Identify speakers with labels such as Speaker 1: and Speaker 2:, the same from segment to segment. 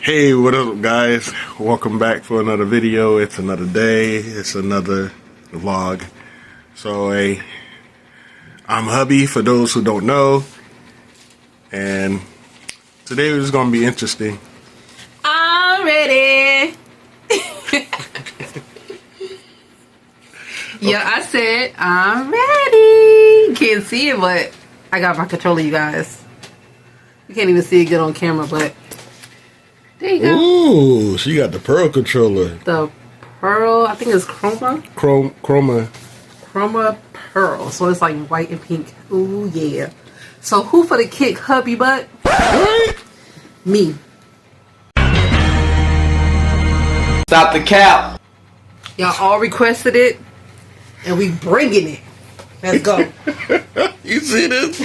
Speaker 1: Hey, what up guys? Welcome back for another video. It's another day. It's another vlog. So I'm hubby for those who don't know. And today is going to be interesting.
Speaker 2: I'm ready. Yeah, I said I'm ready. Can't see it, but I got my controller, you guys. You can't even see it good on camera, but there you go.
Speaker 1: Ooh, she got the Pearl controller.
Speaker 2: The Pearl, I think it's Chroma. Chroma Pearl. So it's like white and pink. Ooh, yeah. So who for the kick, hubby butt?
Speaker 1: What?
Speaker 2: Me.
Speaker 3: Stop the cap.
Speaker 2: Y'all all requested it, and we bringing it. Let's go.
Speaker 1: You see this?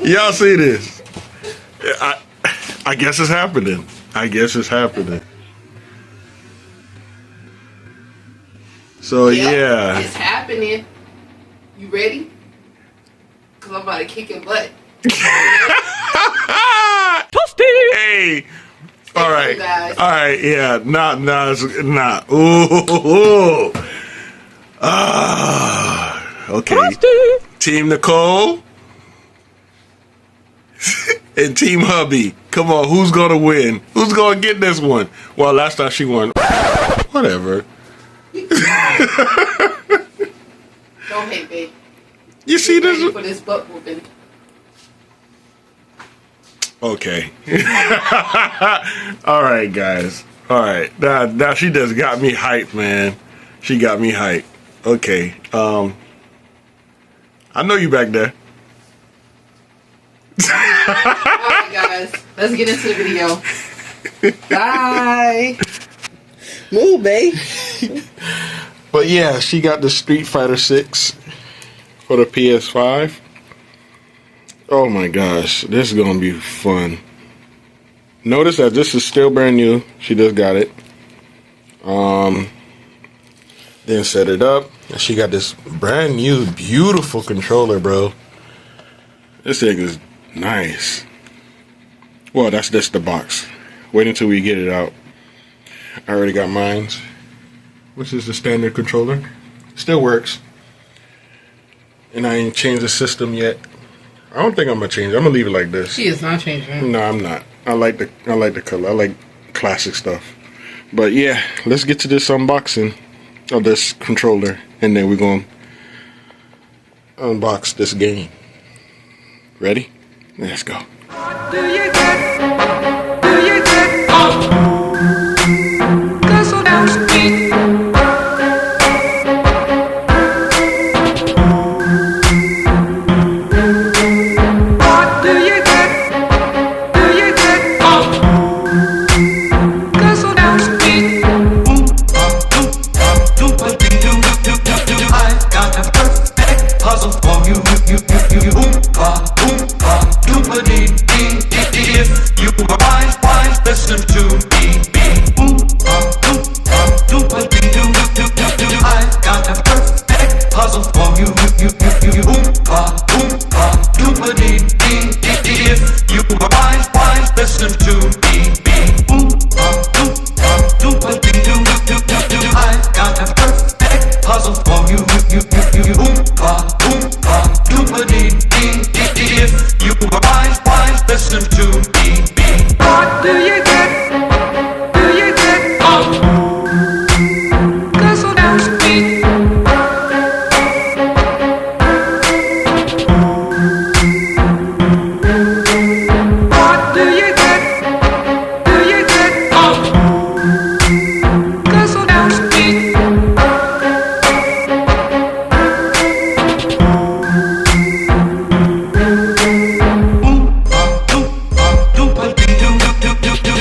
Speaker 1: Y'all see this? I guess it's happening. I guess it's happening. So yeah.
Speaker 2: It's happening. You ready? Cause I'm about to kick your butt.
Speaker 1: Hey. All right. All right. Yeah. Nah. Ooh. Okay. Toasty. Team Nicole and Team Hubby. Come on. Who's gonna win? Who's gonna get this one? Well, last time she won. Whatever.
Speaker 2: Don't hate, babe.
Speaker 1: You see this?
Speaker 2: Ready for this butt whooping.
Speaker 1: Okay. All right, guys. All right. Now she just got me hyped, man. She got me hyped. Okay. I know you back there.
Speaker 2: Alright, guys. Let's get into the video. Bye. Move, babe.
Speaker 1: But yeah, she got the Street Fighter 6 for the PS5. Oh my gosh, this is gonna be fun. Notice that this is still brand new. She just got it. Then set it up, and she got this brand new, beautiful controller, bro. This thing is nice. Well, that's just the box. Wait until we get it out. I already got mine, which is the standard controller. Still works. And I ain't changed the system yet. I don't think I'm gonna change it. I'm gonna leave it like this.
Speaker 2: She is not changing.
Speaker 1: No, I'm not. I like the color. I like classic stuff. But yeah, let's get to this unboxing of this controller, and then we're gonna unbox this game. Ready? Let's go.
Speaker 4: Do you get up? Guzzle down street. What do you get up? Guzzle down street. I got a perfect puzzle for you. If you are wise, listen to me. I've got a perfect puzzle for you. If you are wise, listen to me. I've got a perfect puzzle for you. If you are wise, listen to me. What do you get? Up? Guzzle down street. What do you get? Up? Guzzle down street.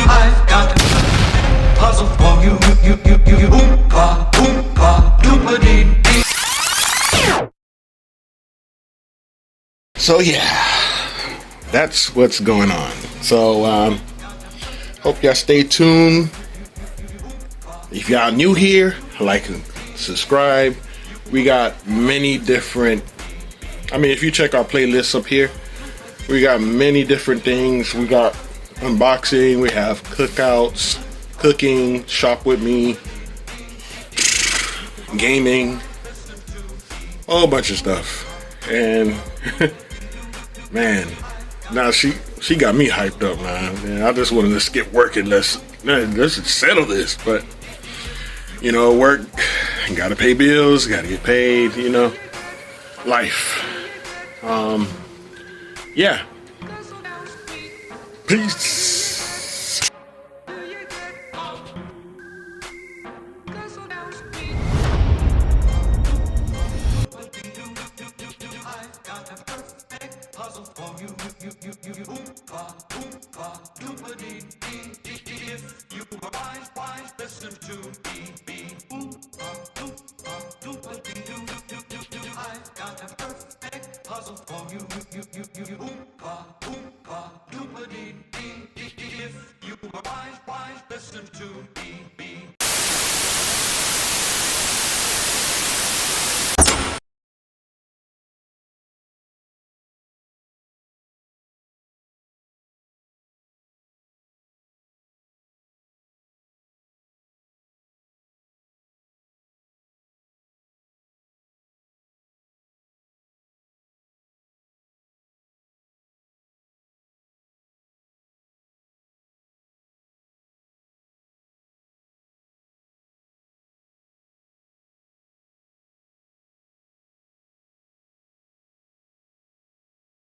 Speaker 4: I've got a puzzle for you.
Speaker 1: So yeah, that's what's going on. So hope y'all stay tuned. If y'all new here, like and subscribe. We got many different, if you check our playlists up here, we got many different things. We got unboxing, we have cookouts, cooking, shop with me, gaming, a whole bunch of stuff. And man, now she got me hyped up, man. And I just wanted to skip work and let's settle this. But you know, work, gotta pay bills, gotta get paid, you know, life. Yeah. Peace.
Speaker 4: Listen to me. I got a perfect puzzle for you. Oompa, oompa, doompa-dee. If you were wise, listen to me.